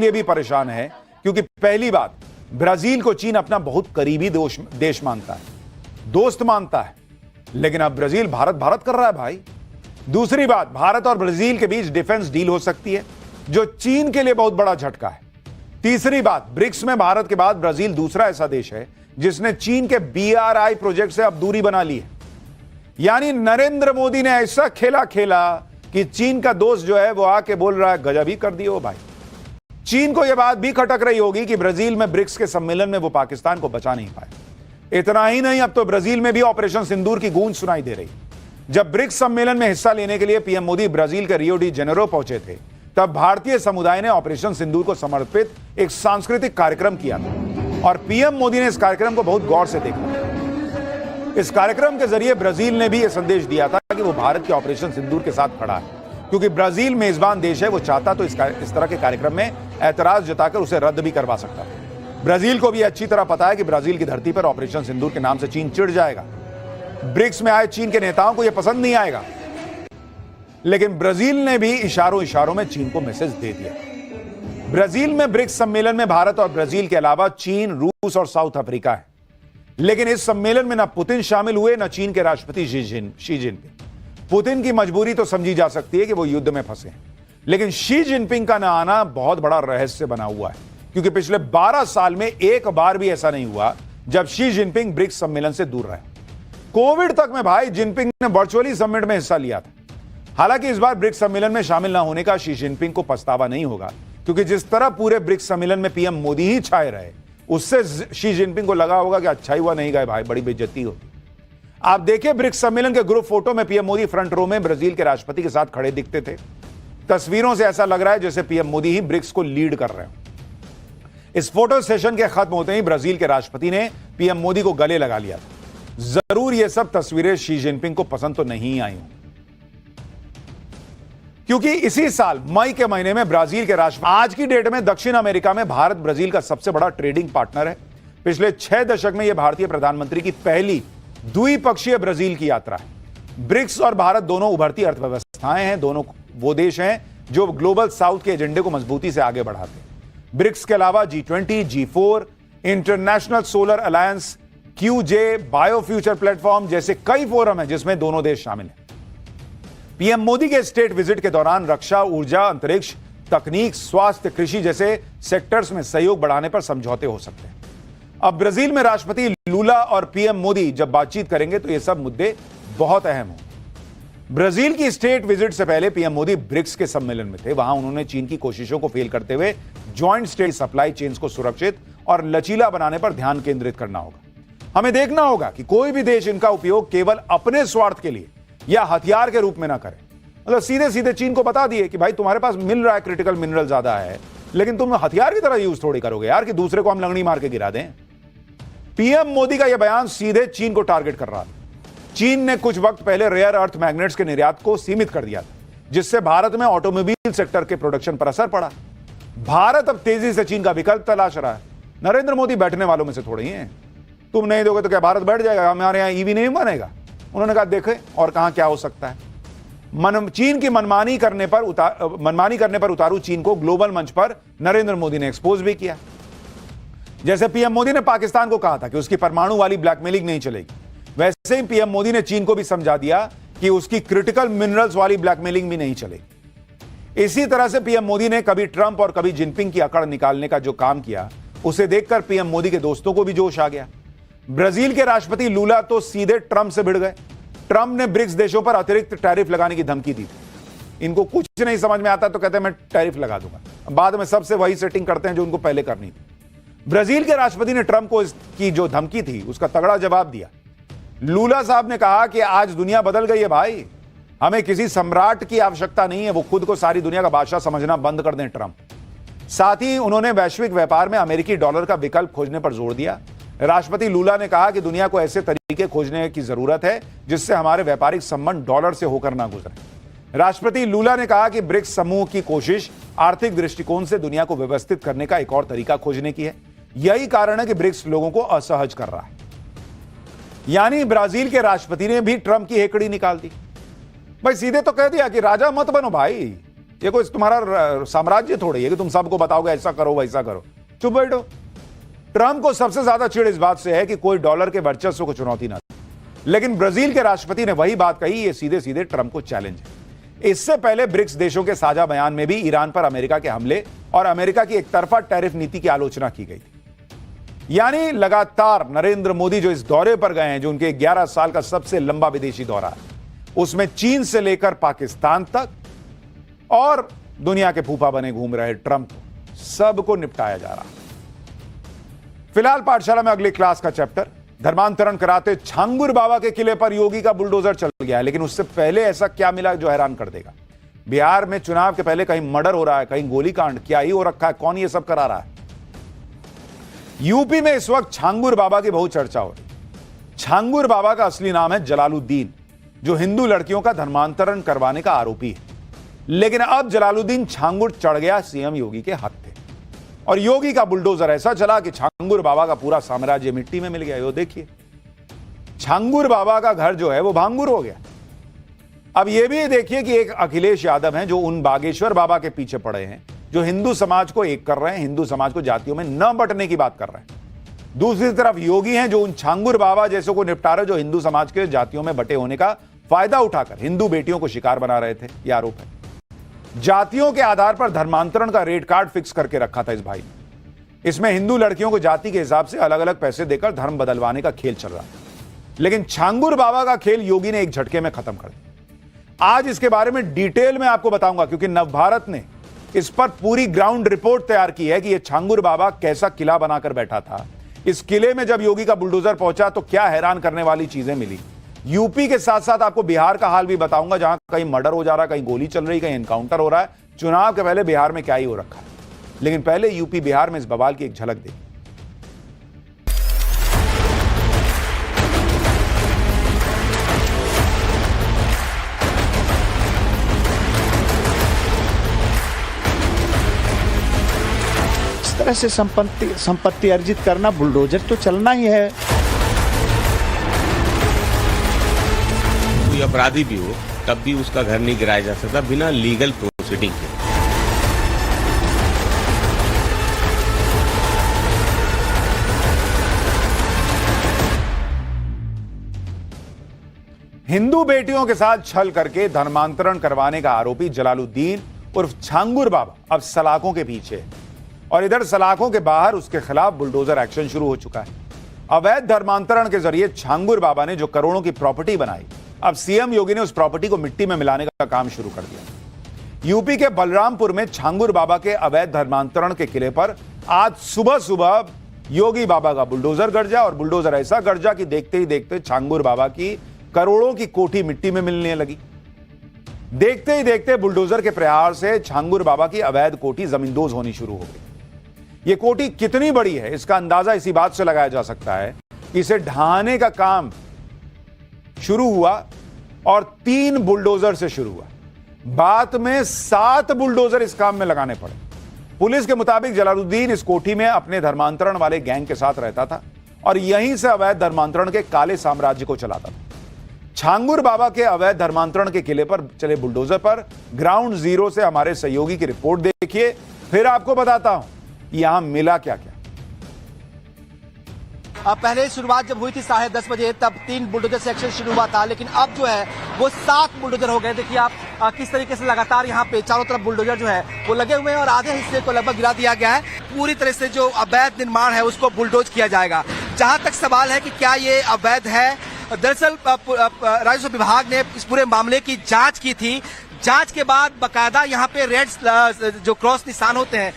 लिए भी परेशान है, क्योंकि पहली बात, ब्राजील को चीन अपना बहुत करीबी देश मानता है, दोस्त मानता है, लेकिन अब ब्राजील भारत भारत कर रहा है भाई। दूसरी बात, भारत और ब्राजील के बीच डिफेंस डील हो सकती है, जो चीन के लिए बहुत बड़ा झटका है। तीसरी बात, ब्रिक्स में भारत के बाद ब्राजील दूसरा ऐसा देश है जिसने चीन के BRI प्रोजेक्ट से अब दूरी बना ली है। यानी नरेंद्र मोदी ने ऐसा खेला खेला कि चीन का दोस्त जो है वो आके बोल रहा है गजब ही कर दिए हो भाई। चीन को यह बात भी खटक रही होगी कि ब्राजील में ब्रिक्स के सम्मेलन में वो पाकिस्तान को बचा नहीं पाए। इतना ही नहीं, अब तो ब्राजील में भी ऑपरेशन सिंदूर की गूंज सुनाई दे रही। जब ब्रिक्स सम्मेलन में हिस्सा लेने के लिए पीएम मोदी ब्राजील के रियो डी जेनेरो पहुंचे थे, तब भारतीय समुदाय ने ऑपरेशन सिंदूर को समर्पित एक सांस्कृतिक कार्यक्रम किया था और पीएम मोदी ने इस कार्यक्रम को बहुत गौर से देखा। इस कार्यक्रम के जरिए ब्राजील ने भी यह संदेश दिया था कि वो भारत के ऑपरेशन सिंदूर के साथ खड़ा है, क्योंकि ब्राजील मेजबान देश है। वो चाहता तो इस तरह के कार्यक्रम में ऐतराज जताकर उसे रद्द भी करवा सकता है। ब्राजील को भी अच्छी तरह पता है कि ब्राजील की धरती पर ऑपरेशन सिंदूर के नाम से चीन चिढ़ जाएगा। ब्रिक्स में आए चीन के नेताओं को यह पसंद नहीं आएगा, लेकिन ब्राजील ने भी इशारों इशारों में चीन को मैसेज दे दिया। ब्राजील में ब्रिक्स सम्मेलन में भारत और ब्राजील के अलावा चीन, रूस और साउथ अफ्रीका है, लेकिन इस सम्मेलन में न पुतिन शामिल हुए न चीन के राष्ट्रपति शी जिनपिंग। पुतिन की मजबूरी तो समझी जा सकती है कि वो युद्ध में फंसे हैं, लेकिन शी जिनपिंग का न आना बहुत बड़ा रहस्य बना हुआ है, क्योंकि पिछले 12 साल में एक बार भी ऐसा नहीं हुआ जब शी जिनपिंग ब्रिक्स सम्मेलन से दूर रहे। कोविड तक में भाई जिनपिंग ने वर्चुअली समिट में हिस्सा लिया था। हालांकि इस बार ब्रिक्स सम्मेलन में शामिल न होने का शी जिनपिंग को पछतावा नहीं होगा, क्योंकि जिस तरह पूरे ब्रिक्स सम्मेलन में पीएम मोदी ही छाए रहे, उससे शी जिनपिंग को लगा होगा कि अच्छा ही हुआ नहीं गए भाई, बड़ी बेइज्जती होती। आप देखिए, ब्रिक्स सम्मेलन के ग्रुप फोटो में पीएम मोदी फ्रंट रो में ब्राजील के राष्ट्रपति के साथ खड़े दिखते थे। तस्वीरों से ऐसा लग रहा है जैसे पीएम मोदी ही ब्रिक्स को लीड कर रहे हैं। इस फोटो सेशन के खत्म होते ही ब्राजील के राष्ट्रपति ने पीएम मोदी को गले लगा लिया था। जरूर यह सब तस्वीरें शी जिनपिंग को पसंद तो नहीं आई होंगी, क्योंकि इसी साल मई के महीने में ब्राजील के राष्ट्रपति आज की डेट में दक्षिण अमेरिका में भारत ब्राजील का सबसे बड़ा ट्रेडिंग पार्टनर है। पिछले 6 दशक में यह भारतीय प्रधानमंत्री की पहली द्विपक्षीय ब्राजील की यात्रा है। ब्रिक्स और भारत दोनों उभरती अर्थव्यवस्थाएं हैं, दोनों वो देश हैं जो ग्लोबल साउथ के एजेंडे को मजबूती से आगे बढ़ाते हैं। ब्रिक्स के अलावा G20, G4, international solar alliance, QJ, bio future platform जैसे कई फोरम हैं जिसमें दोनों देश शामिल हैं। पीएम मोदी के स्टेट विजिट के दौरान रक्षा, ऊर्जा, अंतरिक्ष, तकनीक, स्वास्थ्य, कृषि जैसे सेक्टर्स में सहयोग बढ़ाने पर समझौते हो सकते हैं। अब ब्राजील में राष्ट्रपति लूला और पीएम मोदी जब बातचीत करेंगे तो ये सब मुद्दे बहुत अहम होंगे। ब्राजील की स्टेट विजिट से पहले पीएम मोदी ब्रिक्स के सम्मेलन में थे। वहां उन्होंने चीन की कोशिशों को फेल करते हुए ज्वाइंट स्टेट सप्लाई चेन्स को सुरक्षित और लचीला बनाने पर ध्यान केंद्रित करना होगा। हमें देखना होगा कि कोई भी देश इनका उपयोग केवल अपने स्वार्थ के लिए या हथियार के रूप में ना करे। मतलब सीधे सीधे चीन को बता दिए कि भाई तुम्हारे पास मिल रहा है क्रिटिकल मिनरल ज्यादा है, लेकिन तुम हथियार की तरह यूज थोड़ी करोगे यार कि दूसरे को हम लंगड़ी मार के गिरा दें। पीएम मोदी का यह बयान सीधे चीन को टारगेट कर रहा था। चीन ने कुछ वक्त पहले रेयर अर्थ मैग्नेट्स के निर्यात को सीमित कर दिया था, जिससे भारत में ऑटोमोबाइल सेक्टर के प्रोडक्शन पर असर पड़ा। भारत अब तेजी से चीन का विकल्प तलाश रहा है। नरेंद्र मोदी बैठने वालों में से थोड़े ही हैं। तुम नहीं दोगे तो क्या भारत बैठ जाएगा, हमारे यहां ईवी नहीं बनेगा? उन्होंने कहा देखें और कहां क्या हो सकता है। चीन की मनमानी करने पर उतारू चीन को ग्लोबल मंच पर नरेंद्र मोदी ने एक्सपोज भी किया। जैसे पीएम मोदी ने पाकिस्तान को कहा था कि उसकी परमाणु वाली ब्लैकमेलिंग नहीं चलेगी, वैसे ही पीएम मोदी ने चीन को भी समझा दिया कि उसकी क्रिटिकल मिनरल्स वाली ब्लैकमेलिंग भी नहीं चलेगी। इसी तरह से पीएम मोदी ने कभी ट्रंप और कभी जिनपिंग की अकड़ निकालने का जो काम किया, उसे देखकर पीएम मोदी के दोस्तों को भी जोश आ गया। ब्राजील के राष्ट्रपति लूला तो सीधे ट्रंप से भिड़ गए। ट्रंप ने ब्रिक्स देशों पर अतिरिक्त टैरिफ लगाने की धमकी दी थी। इनको कुछ नहीं समझ में आता तो कहते हैं मैं टैरिफ लगा दूंगा, बाद में सबसे वही सेटिंग करते हैं जो उनको पहले करनी थी। ब्राजील के राष्ट्रपति ने ट्रंप को इसकी जो धमकी थी उसका तगड़ा जवाब दिया। लूला साहब ने कहा कि आज दुनिया बदल गई है भाई, हमें किसी सम्राट की आवश्यकता नहीं है, वो खुद को सारी दुनिया का बादशाह समझना बंद कर दें ट्रंप। साथ ही उन्होंने वैश्विक व्यापार में अमेरिकी डॉलर का विकल्प खोजने पर जोर दिया। राष्ट्रपति लूला ने कहा कि दुनिया को ऐसे तरीके खोजने की जरूरत है जिससे हमारे व्यापारिक संबंध डॉलर से होकर ना गुजरे। राष्ट्रपति लूला ने कहा कि ब्रिक्स समूह की कोशिश आर्थिक दृष्टिकोण से दुनिया को व्यवस्थित करने का एक और तरीका खोजने की है। यही कारण है कि ब्रिक्स लोगों को असहज कर रहा है। यानी ब्राजील के राष्ट्रपति ने भी ट्रंप की हेकड़ी निकाल दी। भाई सीधे तो कह दिया कि राजा मत बनो भाई, ये कोई तुम्हारा साम्राज्य थोड़ी है कि तुम सबको बताओगे ऐसा करो वैसा करो। चुप बैठो। ट्रंप को सबसे ज्यादा चिढ़ इस बात से है कि कोई डॉलर के वर्चस्व को चुनौती ना दे, लेकिन ब्राजील के राष्ट्रपति ने वही बात कही। ये सीधे सीधे ट्रंप को चैलेंज है। इससे पहले ब्रिक्स देशों के साझा बयान में भी ईरान पर अमेरिका के हमले और अमेरिका की एकतरफा टैरिफ नीति की आलोचना की गई थी। यानी लगातार नरेंद्र मोदी जो इस दौरे पर गए हैं, जो उनके 11 साल का सबसे लंबा विदेशी दौरा है, उसमें चीन से लेकर पाकिस्तान तक और दुनिया के फूफा बने घूम रहे ट्रंप को सबको निपटाया जा रहा है। फिलहाल पाठशाला में अगली क्लास का चैप्टर, धर्मांतरण कराते छांगुर बाबा के किले पर योगी का बुलडोजर चल गया है, लेकिन उससे पहले ऐसा क्या मिला जो हैरान कर देगा। बिहार में चुनाव के पहले कहीं मर्डर हो रहा है, कहीं गोलीकांड, क्या ही हो रखा है, कौन ये सब करा रहा है। यूपी में इस वक्त छांगुर बाबा की बहुत चर्चा हो रही। छांगुर बाबा का असली नाम है जलालुद्दीन, जो हिंदू लड़कियों का धर्मांतरण करवाने का आरोपी है। लेकिन अब जलालुद्दीन छांगुर चढ़ गया सीएम योगी के हाथ पे, और योगी का बुलडोजर ऐसा चला कि छांगुर बाबा का पूरा साम्राज्य मिट्टी में मिल गया। यो देखिए, छांगुर बाबा का घर जो है वो भांगुर हो गया। अब यह भी देखिए कि एक अखिलेश यादव हैं जो उन बागेश्वर बाबा के पीछे पड़े हैं, जो हिंदू समाज को एक कर रहे हैं, हिंदू समाज को जातियों में न बंटने की बात कर रहे हैं। दूसरी तरफ योगी हैं जो उन छांगुर बाबा जैसों को निपटा रहे, जो हिंदू समाज के जातियों में बटे होने का फायदा उठाकर हिंदू बेटियों को शिकार बना रहे थे। यह आरोप है। जातियों के आधार पर धर्मांतरण का रेट कार्ड फिक्स करके रखा था इस भाई ने। इसमें हिंदू लड़कियों को जाति के हिसाब से अलग अलग पैसे देकर धर्म बदलवाने का खेल चल रहा था। लेकिन छांगुर बाबा का खेल योगी ने एक झटके में खत्म कर दिया। आज इसके बारे में डिटेल में आपको बताऊंगा, क्योंकि नवभारत ने इस पर पूरी ग्राउंड रिपोर्ट तैयार की है कि यह छांगुर बाबा कैसा किला बनाकर बैठा था। इस किले में जब योगी का बुलडोजर पहुंचा तो क्या हैरान करने वाली चीजें मिली। यूपी के साथ साथ आपको बिहार का हाल भी बताऊंगा, जहां कहीं मर्डर हो जा रहा है, कहीं गोली चल रही, कहीं एनकाउंटर हो रहा है। चुनाव के पहले बिहार में क्या ही हो रखा है। लेकिन पहले यूपी बिहार में इस बवाल की एक झलक देखिए। इस तरह से संपत्ति अर्जित करना, बुलडोजर तो चलना ही है। कोई अपराधी भी हो तब भी उसका घर नहीं गिराया जा सकता बिना लीगल प्रोसीडिंग के। हिंदू बेटियों के साथ छल करके धर्मांतरण करवाने का आरोपी जलालुद्दीन उर्फ छांगुर बाबा अब सलाखों के पीछे है, और इधर सलाखों के बाहर उसके खिलाफ बुलडोजर एक्शन शुरू हो चुका है। अवैध धर्मांतरण के जरिए छांगुर बाबा ने जो करोड़ों की प्रॉपर्टी बनाई, अब सीएम योगी ने उस प्रॉपर्टी को मिट्टी में मिलाने का काम शुरू कर दिया। यूपी के बलरामपुर में छांगुर बाबा के अवैध धर्मांतरण के किले पर आज सुबह सुबह योगी बाबा का बुलडोजर गरजा, और बुलडोजर ऐसा गरजा कि देखते ही देखते छांगुर बाबा की करोड़ों की कोठी मिट्टी में मिलने लगी। देखते ही देखते बुलडोजर के प्रहार से छांगुर बाबा की अवैध कोठी जमींदोज होनी शुरू हो गई। यह कोठी कितनी बड़ी है इसका अंदाजा इसी बात से लगाया जा सकता है कि इसे ढहाने का काम शुरू हुआ और 3 बुलडोजर से शुरू हुआ। बाद में 7 बुलडोजर इस काम में लगाने पड़े। पुलिस के मुताबिक जलालुद्दीन इस कोठी में अपने धर्मांतरण वाले गैंग के साथ रहता था और यहीं से अवैध धर्मांतरण के काले साम्राज्य को चलाता था। छांगुर बाबा के अवैध धर्मांतरण के किले पर चले बुलडोजर पर ग्राउंड जीरो से हमारे सहयोगी की रिपोर्ट देखिए, फिर आपको बताता हूं यहां मिला क्या क्या। पहले शुरुआत जब हुई थी 10:30 बजे, तब 3 बुलडोजर सेक्शन शुरू हुआ था, लेकिन अब जो है वो 7 बुलडोजर हो गए। देखिए आप किस तरीके से लगातार यहाँ पे चारों तरफ बुलडोजर जो है वो लगे हुए हैं, और आधे हिस्से को लगभग गिरा दिया गया है। पूरी तरह से जो अवैध निर्माण है उसको बुलडोज किया जाएगा। जहां तक सवाल है कि क्या ये अवैध है, दरअसल राजस्व विभाग ने इस पूरे मामले की जांच की थी। जांच के बाद बकायदा यहाँ पे रेड जो क्रॉस निशान होते हैं